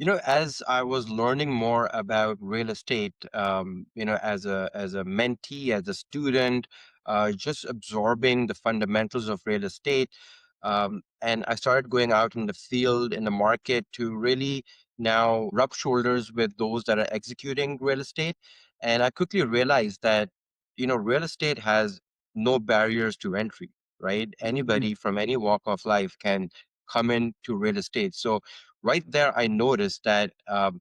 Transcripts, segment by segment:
As I was learning more about real estate, as a mentee, as a student, just absorbing the fundamentals of real estate, and I started going out in the field, in the market, to really now rub shoulders with those that are executing real estate. And I quickly realized that, real estate has no barriers to entry, right? Mm, Anybody from any walk of life can come into real estate. So right there, I noticed that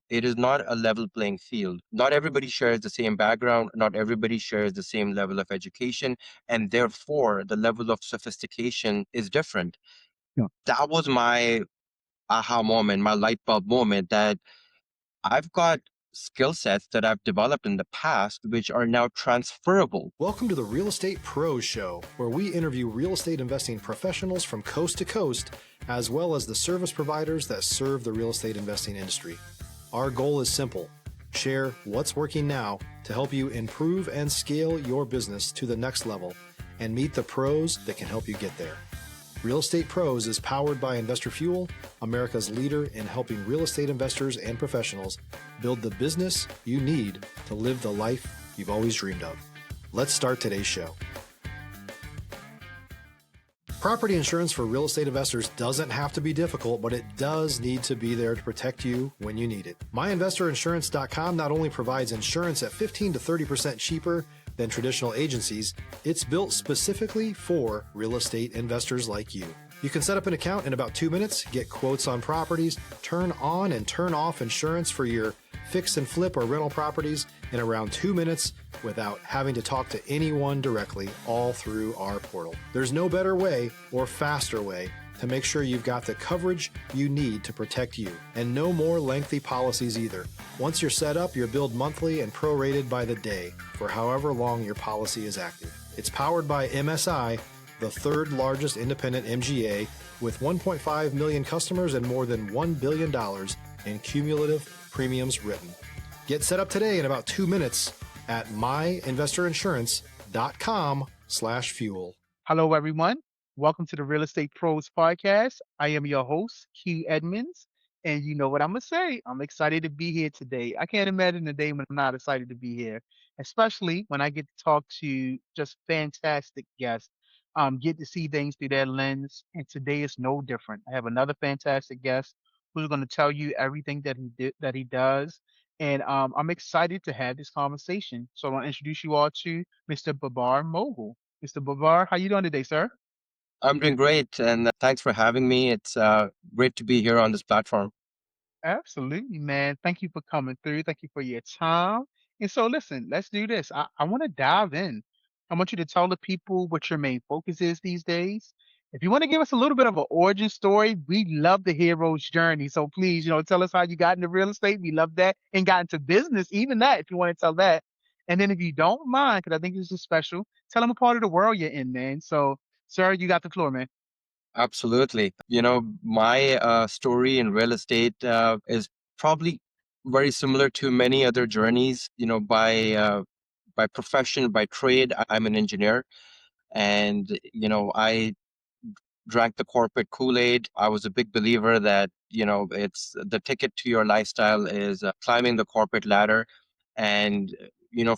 it is not a level playing field. Not everybody shares the same background, not everybody shares the same level of education, and therefore the level of sophistication is different. yeah. That was my aha moment, my light bulb moment that I've got skill sets that I've developed in the past which are now transferable. Welcome to the Real Estate Pros Show, where we interview real estate investing professionals from coast to coast, as well as the service providers that serve the real estate investing industry. Our goal is simple: share what's working now to help you improve and scale your business to the next level and meet the pros that can help you get there. Real Estate Pros is powered by Investor Fuel, America's leader in helping real estate investors and professionals build the business you need to live the life you've always dreamed of. Let's start today's show. Property insurance for real estate investors doesn't have to be difficult, but it does need to be there to protect you when you need it. MyInvestorInsurance.com not only provides insurance at 15 to 30% cheaper than traditional agencies, it's built specifically for real estate investors like you. You can set up an account in about 2 minutes, get quotes on properties, turn on and turn off insurance for your fix and flip or rental properties in around 2 minutes without having to talk to anyone directly, all through our portal. There's no better way or faster way to make sure you've got the coverage you need to protect you, and no more lengthy policies either. Once you're set up, you're billed monthly and prorated by the day for however long your policy is active. It's powered by MSI, the third largest independent MGA, with 1.5 million customers and more than $1 billion in cumulative premiums written. Get set up today in about 2 minutes at myinvestorinsurance.com/fuel. Hello, everyone. Welcome to the Real Estate Pros Podcast. I am your host, Q Edmonds. And you know what I'm going to say. I'm excited to be here today. I can't imagine a day when I'm not excited to be here, especially when I get to talk to just fantastic guests, get to see things through their lens. And today is no different. I have another fantastic guest who's going to tell you everything that he does. And I'm excited to have this conversation. So I want to introduce you all to Mr. Babar Moghal. Mr. Bavar, how you doing today, sir? I'm doing great, and thanks for having me. It's great to be here on this platform. Absolutely, man. Thank you for coming through. Thank you for your time. And so, listen, let's do this. I want to dive in. I want you to tell the people what your main focus is these days. If you want to give us a little bit of an origin story, we love the hero's journey. So please, tell us how you got into real estate. We love that. And got into business, even that, if you want to tell that. And then if you don't mind, because I think this is special, tell them a part of the world you're in, man. So, sir, you got the floor, man. Absolutely. My story in real estate is probably very similar to many other journeys. By profession, by trade, I'm an engineer, and I drank the corporate Kool-Aid. I was a big believer that it's the ticket to your lifestyle is climbing the corporate ladder, and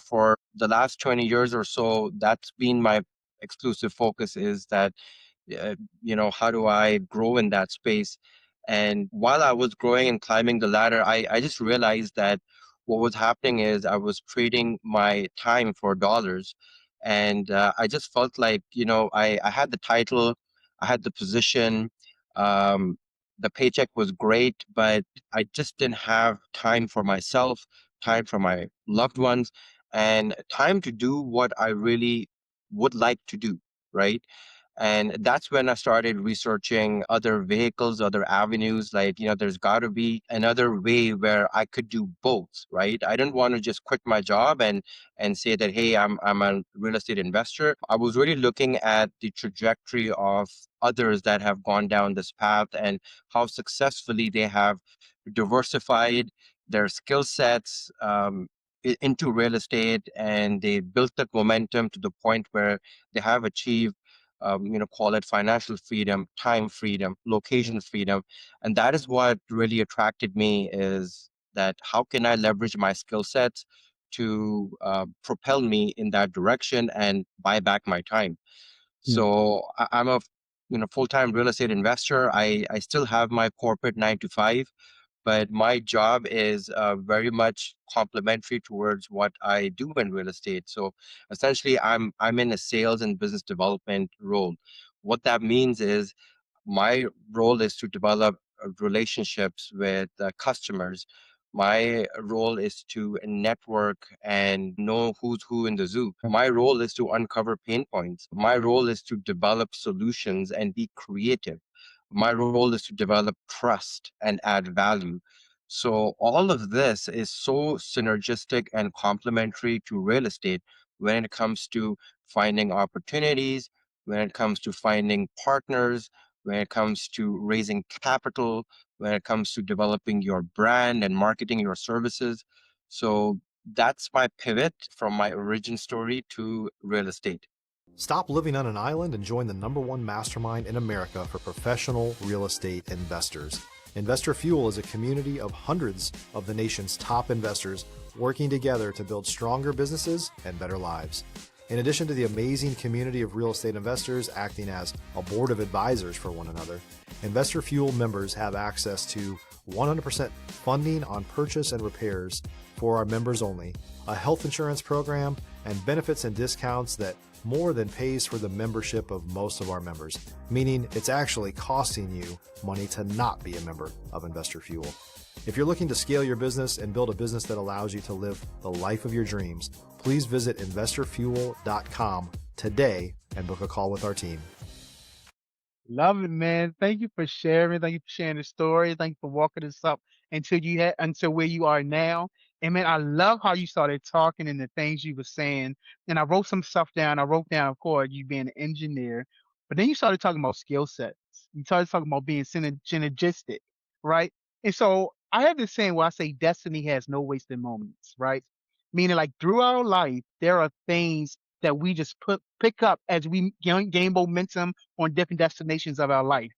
for the last 20 years or so, that's been my exclusive focus. Is that how do I grow in that space? And while I was growing and climbing the ladder, I just realized that what was happening is I was trading my time for dollars. And I just felt like, I had the title, I had the position, um, the paycheck was great, but I just didn't have time for myself, time for my loved ones, and time to do what I really would like to do, right? And that's when I started researching other vehicles, other avenues. Like, there's got to be another way where I could do both, right? I didn't want to just quit my job and say that, hey, I'm a real estate investor. I was really looking at the trajectory of others that have gone down this path and how successfully they have diversified their skill sets into real estate, and they built that momentum to the point where they have achieved call it financial freedom, time freedom, location freedom. And that is what really attracted me, is that how can I leverage my skill sets to propel me in that direction and buy back my time. Yeah. So I'm a full-time real estate investor. I still have my corporate 9 to 5, but my job is very much complementary towards what I do in real estate. So essentially, I'm in a sales and business development role. What that means is my role is to develop relationships with customers. My role is to network and know who's who in the zoo. My role is to uncover pain points. My role is to develop solutions and be creative. My role is to develop trust and add value. So, all of this is so synergistic and complementary to real estate when it comes to finding opportunities, when it comes to finding partners, when it comes to raising capital, when it comes to developing your brand and marketing your services. So that's my pivot from my origin story to real estate. Stop living on an island and join the #1 mastermind in America for professional real estate investors. Investor Fuel is a community of hundreds of the nation's top investors working together to build stronger businesses and better lives. In addition to the amazing community of real estate investors acting as a board of advisors for one another, Investor Fuel members have access to 100% funding on purchase and repairs for our members only, a health insurance program, and benefits and discounts that more than pays for the membership of most of our members, meaning it's actually costing you money to not be a member of Investor Fuel. If you're looking to scale your business and build a business that allows you to live the life of your dreams, please visit investorfuel.com today and book a call with our team. Love it, man. Thank you for sharing. Thank you for sharing the story. Thank you for walking us up until where you are now. And man, I love how you started talking and the things you were saying. And I wrote some stuff down. I wrote down, of course, you being an engineer, but then you started talking about skill sets. You started talking about being synergistic, right? And so I have this saying where I say destiny has no wasted moments, right? Meaning like throughout our life, there are things that we just pick up as we gain momentum on different destinations of our life.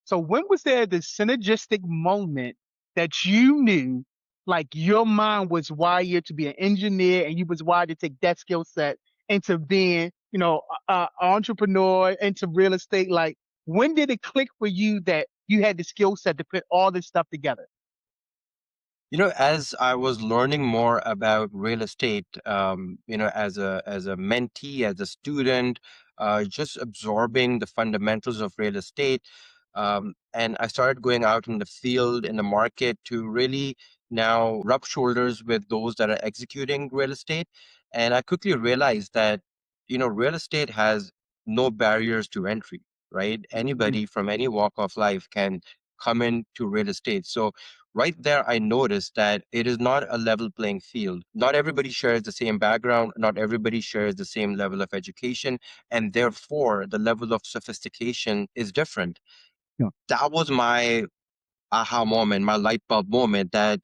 So when was there the synergistic moment that you knew like your mind was wired to be an engineer and you was wired to take that skill set into being, entrepreneur, into real estate? Like when did it click for you that you had the skill set to put all this stuff together? As I was learning more about real estate, as a mentee, as a student, just absorbing the fundamentals of real estate, and I started going out in the field, in the market, to really now rub shoulders with those that are executing real estate. And I quickly realized that, real estate has no barriers to entry, right? Mm. Anybody from any walk of life can come into real estate. So right there, I noticed that it is not a level playing field. Not everybody shares the same background, not everybody shares the same level of education, and therefore the level of sophistication is different. Yeah. That was my aha moment, my light bulb moment, that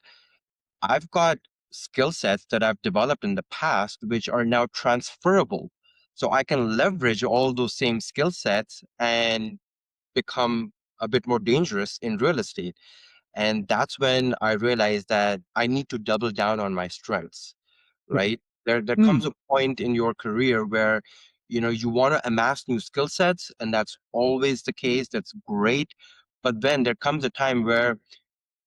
I've got skill sets that I've developed in the past which are now transferable. So I can leverage all those same skill sets and become a bit more dangerous in real estate. And that's when I realized that I need to double down on my strengths, Yeah. right? There Mm. comes a point in your career where, you want to amass new skill sets, and that's always the case. That's great. But then there comes a time where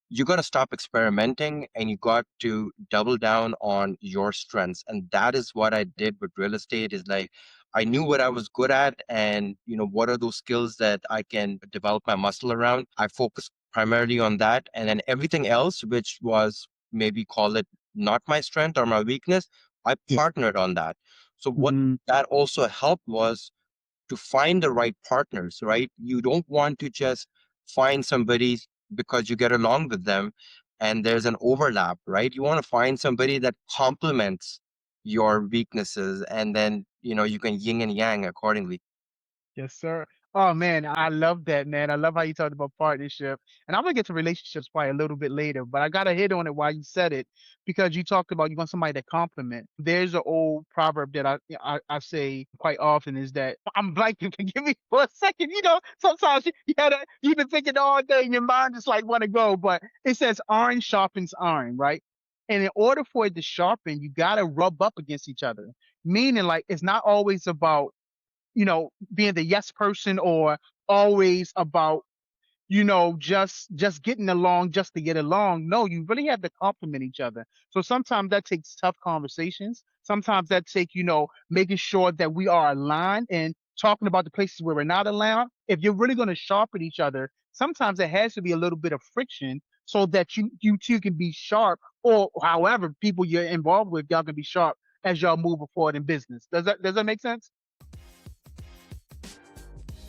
you got to stop experimenting and you got to double down on your strengths. And that is what I did with real estate. Is like, I knew what I was good at, and what are those skills that I can develop my muscle around. I focused primarily on that, and then everything else, which was, maybe call it, not my strength or my weakness, I Yeah. partnered on that. So what Mhm. that also helped was to find the right partners, right? You don't want to just find somebody because you get along with them and there's an overlap, right? You want to find somebody that complements your weaknesses, and then, you can yin and yang accordingly. Yes, sir. Oh man, I love that, man. I love how you talked about partnership. And I'm gonna get to relationships probably a little bit later, but I gotta hit on it while you said it because you talked about you want somebody to compliment. There's an old proverb that I say quite often is that I'm blanking. Forgive me for a second. You know, sometimes you've been thinking all day and your mind just like want to go, but it says iron sharpens iron, right? And in order for it to sharpen, you gotta rub up against each other. Meaning, like, it's not always about being the yes person or always about, just getting along just to get along. No, you really have to complement each other. So sometimes that takes tough conversations. Sometimes that take, making sure that we are aligned and talking about the places where we're not aligned. If you're really going to sharpen each other, sometimes there has to be a little bit of friction so that you two can be sharp, or however people you're involved with, y'all can be sharp as y'all move forward in business. Does that make sense?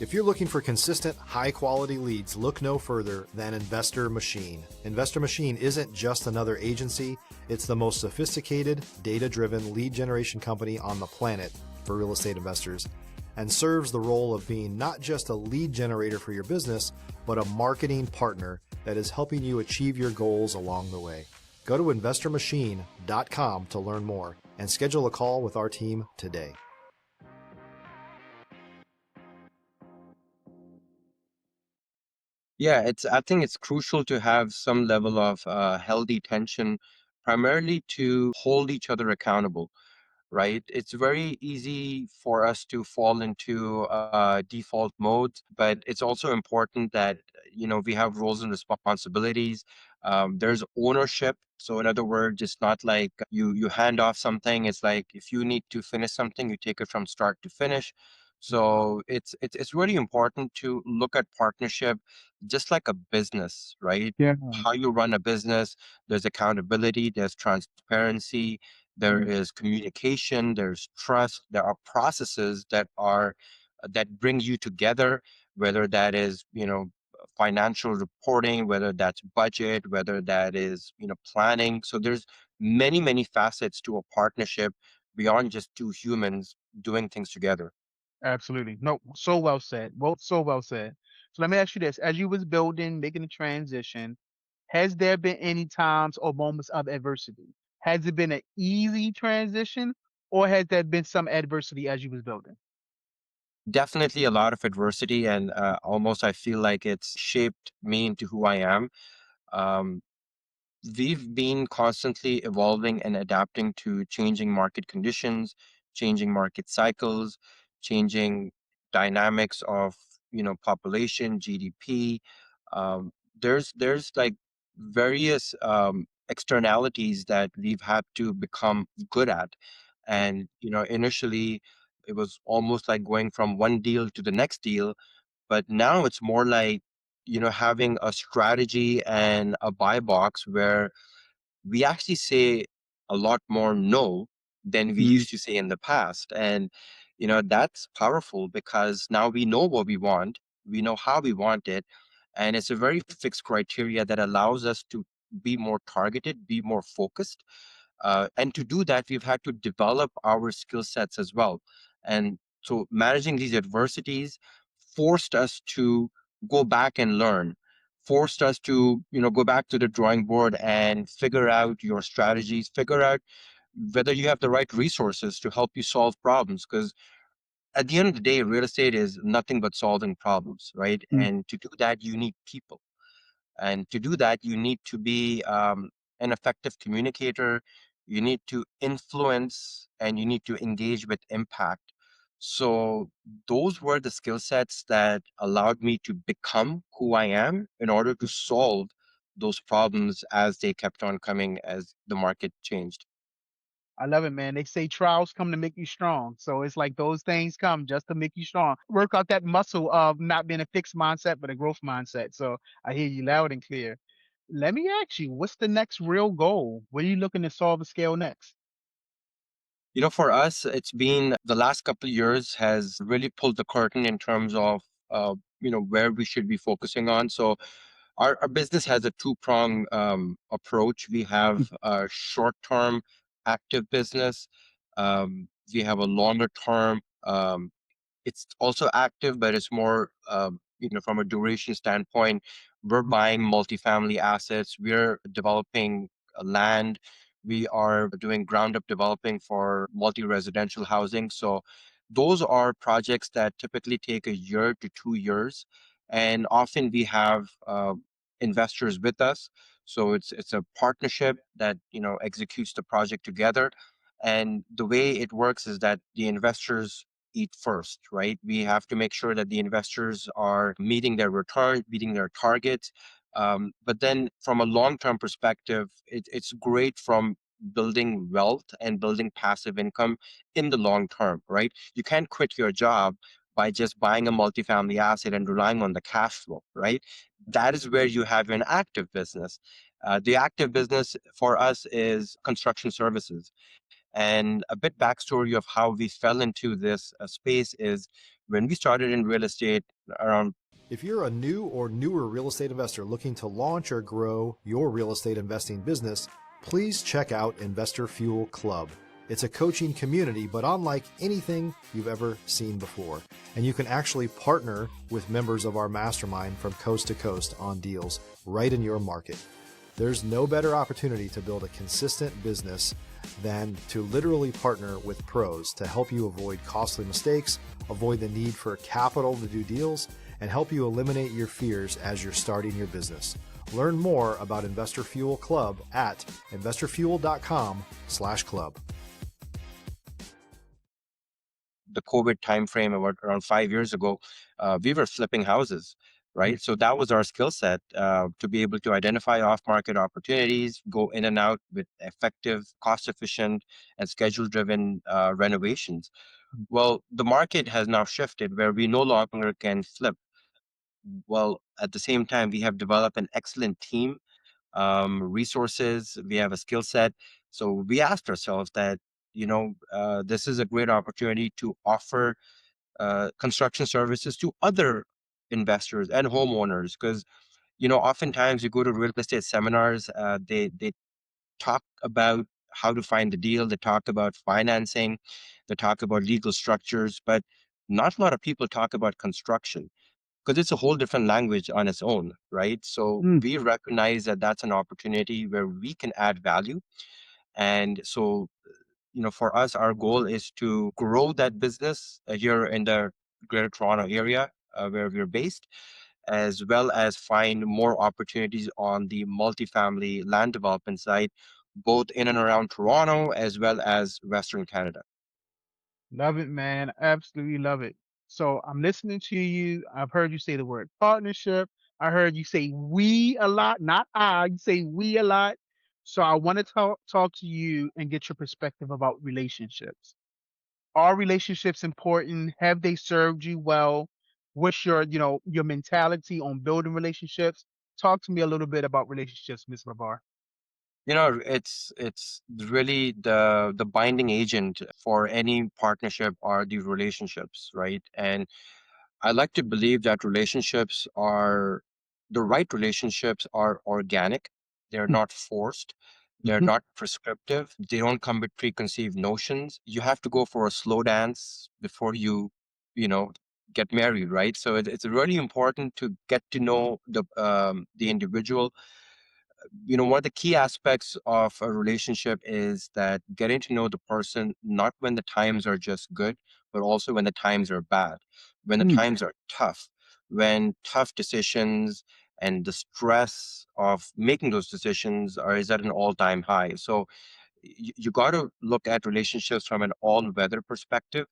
If you're looking for consistent, high quality leads, look no further than Investor Machine. Investor Machine isn't just another agency, it's the most sophisticated, data driven lead generation company on the planet for real estate investors, and serves the role of being not just a lead generator for your business, but a marketing partner that is helping you achieve your goals along the way. Go to investormachine.com to learn more and schedule a call with our team today. Yeah, I think it's crucial to have some level of healthy tension, primarily to hold each other accountable, right? It's very easy for us to fall into default mode, but it's also important that we have roles and responsibilities. There's ownership. So in other words, it's not like you hand off something. It's like if you need to finish something, you take it from start to finish. So it's really important to look at partnership just like a business, right? Yeah. How you run a business, there's accountability, there's transparency, there is communication, there's trust, there are processes that bring you together, whether that is financial reporting, whether that's budget, whether that is planning. So there's many facets to a partnership beyond just two humans doing things together. Absolutely. No, so well said. Well, so well said. So let me ask you this. As you was building, making the transition, has there been any times or moments of adversity? Has it been an easy transition or has there been some adversity as you was building? Definitely a lot of adversity, and almost I feel like it's shaped me into who I am. Um, we've been constantly evolving and adapting to changing market conditions, changing market cycles, changing dynamics of population, GDP. There's like various externalities that we've had to become good at, and initially it was almost like going from one deal to the next deal, but now it's more like having a strategy and a buy box where we actually say a lot more no than we used to say in the past. And that's powerful because now we know what we want, we know how we want it, and it's a very fixed criteria that allows us to be more targeted, be more focused, and to do that, we've had to develop our skill sets as well. And so managing these adversities forced us to go back and learn, forced us to, go back to the drawing board and figure out your strategies, figure out whether you have the right resources to help you solve problems. Because at the end of the day, real estate is nothing but solving problems, right? And to do that, you need people. And to do that, you need to be an effective communicator. You need to influence and you need to engage with impact. So, those were the skill sets that allowed me to become who I am in order to solve those problems as they kept on coming as the market changed. I love it, man. They say trials come to make you strong. So it's like those things come just to make you strong. Work out that muscle of not being a fixed mindset, but a growth mindset. So I hear you loud and clear. Let me ask you, what's the next real goal? What are you looking to solve and scale next? For us, it's been the last couple of years has really pulled the curtain in terms of where we should be focusing on. So our business has a two-prong approach. We have a short-term active business. We have a longer term it's also active, but it's more, from a duration standpoint. We're buying multifamily assets. We're developing land. We are doing ground up developing for multi-residential housing. So those are projects that typically take a year to 2 years, and often we have investors with us. So it's a partnership that executes the project together. And the way it works is that the investors eat first, right? We have to make sure that the investors are meeting their return, meeting their targets. But then from a long-term perspective, it's great from building wealth and building passive income in the long term, right? You can't quit your job by just buying a multifamily asset and relying on the cash flow, right? That is where you have an active business. The active business for us is construction services. And a bit backstory of how we fell into this space is when we started in real estate around. If you're a new or newer real estate investor looking to launch or grow your real estate investing business, please check out Investor Fuel Club. It's a coaching community, but unlike anything you've ever seen before. And you can actually partner with members of our mastermind from coast to coast on deals right in your market. There's no better opportunity to build a consistent business than to literally partner with pros to help you avoid costly mistakes, avoid the need for capital to do deals, and help you eliminate your fears as you're starting your business. Learn more about Investor Fuel Club at investorfuel.com/club. The COVID timeframe, about around 5 years ago, we were flipping houses, right? So that was our skill set, to be able to identify off-market opportunities, go in and out with effective, cost-efficient, and schedule-driven renovations. Well, the market has now shifted where we no longer can flip. Well, at the same time, we have developed an excellent team, resources, we have a skill set. So we asked ourselves that, this is a great opportunity to offer construction services to other investors and homeowners. Because, oftentimes you go to real estate seminars, they talk about how to find the deal, they talk about financing, they talk about legal structures, but not a lot of people talk about construction because it's a whole different language on its own, right? So Mm, we recognize that that's an opportunity where we can add value. And so, for us, our goal is to grow that business here in the Greater Toronto area where we're based, as well as find more opportunities on the multifamily land development side, both in and around Toronto as well as Western Canada. love it, man. Absolutely love it. So I'm listening to you. I've heard you say the word partnership. I heard you say we a lot, not I. You say we a lot. So I want to talk to you and get your perspective about relationships. Are relationships important? Have they served you well? What's your mentality on building relationships? Talk to me a little bit about relationships, Miss Babar. It's really the binding agent for any partnership are the relationships, right? And I like to believe that the right relationships are organic. They're Mm, not forced. They're mhm, not prescriptive. They don't come with preconceived notions. You have to go for a slow dance before you know, get married, right? So it's really important to get to know the individual. One of the key aspects of a relationship is that getting to know the person, not when the times are just good, but also when the times are bad, when the mm, times are tough, when tough decisions and the stress of making those decisions is at an all-time high. So you got to look at relationships from an all-weather perspective.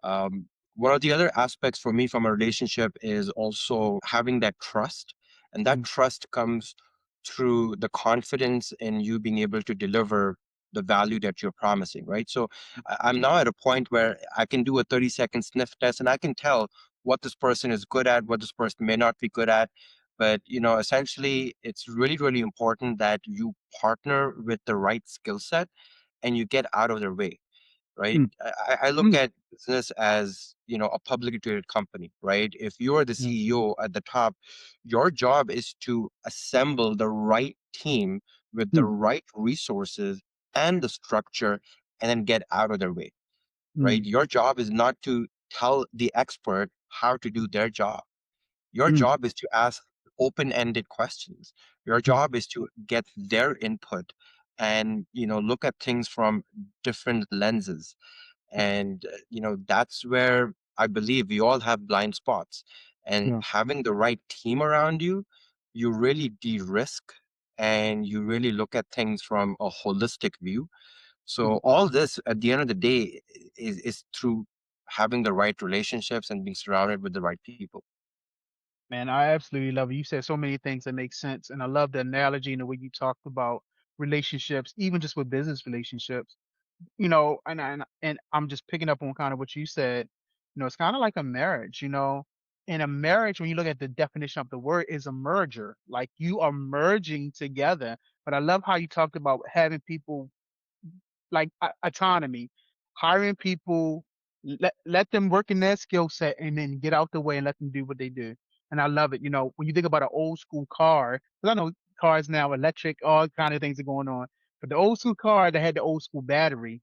um, One of the other aspects for me from a relationship is also having that trust. And that mm, trust comes through the confidence in you being able to deliver the value that you're promising, right? So I'm now at a point where I can do a 30-second sniff test and I can tell what this person is good at, what this person may not be good at. But, essentially, it's really, really important that you partner with the right skill set and you get out of their way, right? mm, I look mm, at business as, a publicly traded company, right? If you are the mm, CEO at the top, your job is to assemble the right team with the mm, right resources and the structure and then get out of their way, right? mm, Your job is not to tell the expert how to do their job. Your Mm, job is to ask open-ended questions. Your mm, job is to get their input and, look at things from different lenses. And, that's where I believe we all have blind spots. And yeah. having the right team around you, you really de-risk and you really look at things from a holistic view. So Mm. all this at the end of the day is through having the right relationships and being surrounded with the right people. Man, I absolutely love it. You said so many things that make sense, and I love the analogy and the way you talked about relationships, even just with business relationships. And I'm just picking up on kind of what you said. It's kind of like a marriage. In a marriage, when you look at the definition of the word, is a merger. Like you are merging together. But I love how you talked about having people like autonomy, hiring people, let them work in their skill set, and then get out the way and let them do what they do. And I love it. When you think about an old school car, because I know cars now electric, all kind of things are going on, but the old school car that had the old school battery,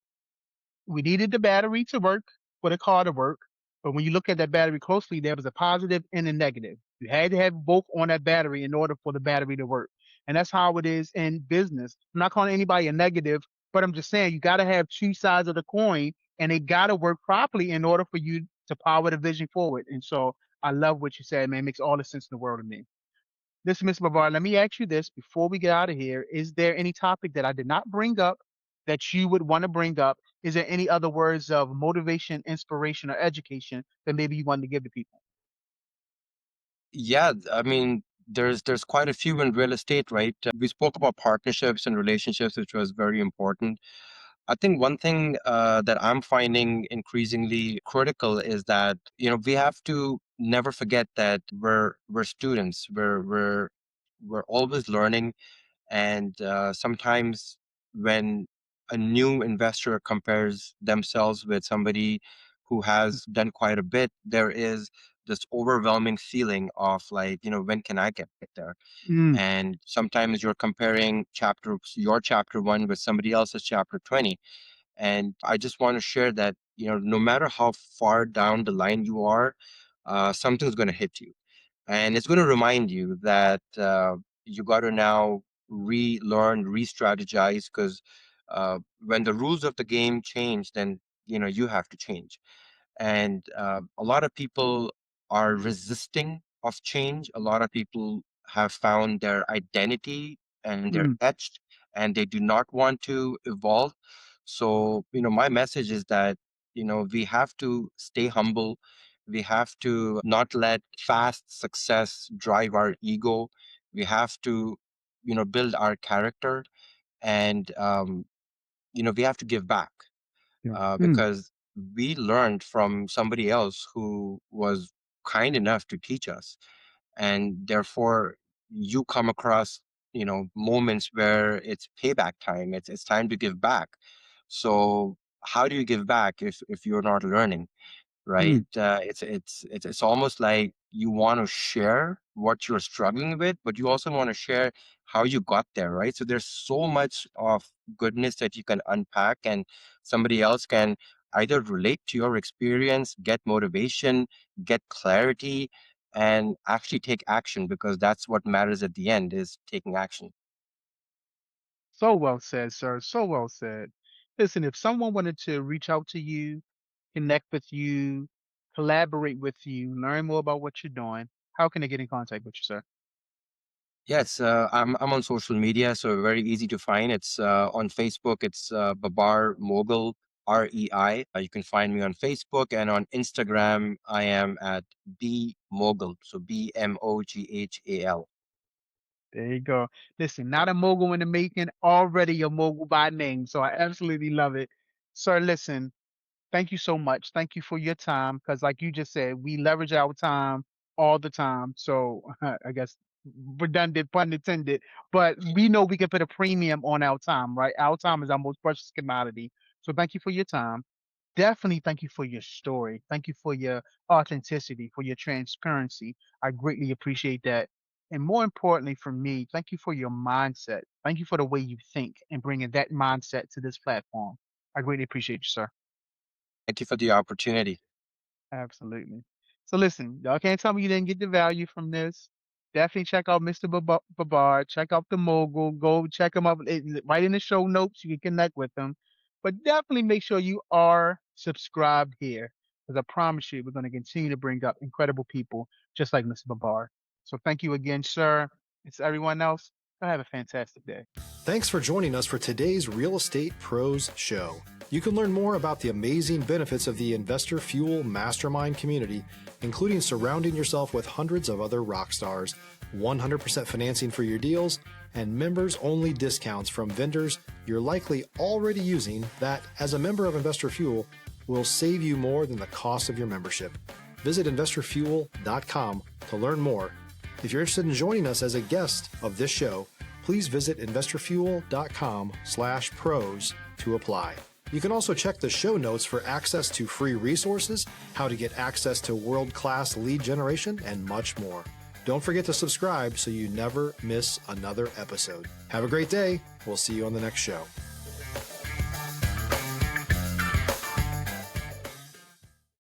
we needed the battery to work for the car to work. But when you look at that battery closely, there was a positive and a negative. You had to have both on that battery in order for the battery to work. And that's how it is in business. I'm not calling anybody a negative, but I'm just saying you got to have two sides of the coin and they got to work properly in order for you to power the vision forward. And so I love what you said, man. It makes all the sense in the world to me. Listen, Miss Babar, let me ask you this before we get out of here. Is there any topic that I did not bring up that you would want to bring up? Is there any other words of motivation, inspiration, or education that maybe you wanted to give to people? Yeah, I mean, there's quite a few in real estate, right? We spoke about partnerships and relationships, which was very important. I think one thing that I'm finding increasingly critical is that, we have to never forget that we're students. We're always learning, and sometimes when a new investor compares themselves with somebody who has done quite a bit, there is this overwhelming feeling of like, when can I get there? Mm, And sometimes you're comparing your chapter one with somebody else's chapter 20. And I just want to share that, no matter how far down the line you are, something's going to hit you. And it's going to remind you that you got to now relearn, re-strategize, because when the rules of the game change, then you have to change. And a lot of people are resisting of change. A lot of people have found their identity and they're mm, etched, and they do not want to evolve. So, my message is that, we have to stay humble. We have to not let fast success drive our ego. We have to, build our character, and, we have to give back, yeah. Mm, because we learned from somebody else who was kind enough to teach us. And therefore, you come across, moments where it's payback time. It's time to give back. So how do you give back if you're not learning? Right? mm. It's almost like you want to share what you're struggling with, but you also want to share how you got there, right? So there's so much of goodness that you can unpack, and somebody else can either relate to your experience, get motivation, get clarity, and actually take action, because that's what matters at the end, is taking action. So well said, sir. So well said. Listen, if someone wanted to reach out to you, connect with you, collaborate with you, learn more about what you're doing, how can they get in contact with you, sir? Yes, I'm on social media, so very easy to find. It's on Facebook. It's Babar Moghal, REI. You can find me on Facebook, and on Instagram, I am at B Moghal, so Moghal. There you go. Listen, not a mogul in the making, already a mogul by name. So I absolutely love it. Sir, listen, thank you so much. Thank you for your time. Because, like you just said, we leverage our time all the time. So I guess redundant, pun intended. But we know we can put a premium on our time, right? Our time is our most precious commodity. So thank you for your time. Definitely thank you for your story. Thank you for your authenticity, for your transparency. I greatly appreciate that. And more importantly for me, thank you for your mindset. Thank you for the way you think and bringing that mindset to this platform. I greatly appreciate you, sir. Thank you for the opportunity. Absolutely. So listen, y'all can't tell me you didn't get the value from this. Definitely check out Mr. Babar. Check out the mogul. Go check him out right in the show notes. You can connect with him. But definitely make sure you are subscribed here. Because I promise you, we're going to continue to bring up incredible people just like Mr. Babar. So thank you again, sir. It's everyone else. Have a fantastic day. Thanks for joining us for today's Real Estate Pros Show. You can learn more about the amazing benefits of the Investor Fuel Mastermind community, including surrounding yourself with hundreds of other rock stars, 100% financing for your deals, and members-only discounts from vendors you're likely already using that, as a member of Investor Fuel, will save you more than the cost of your membership. Visit investorfuel.com to learn more. If you're interested in joining us as a guest of this show, please visit investorfuel.com/pros to apply. You can also check the show notes for access to free resources, how to get access to world-class lead generation, and much more. Don't forget to subscribe so you never miss another episode. Have a great day. We'll see you on the next show.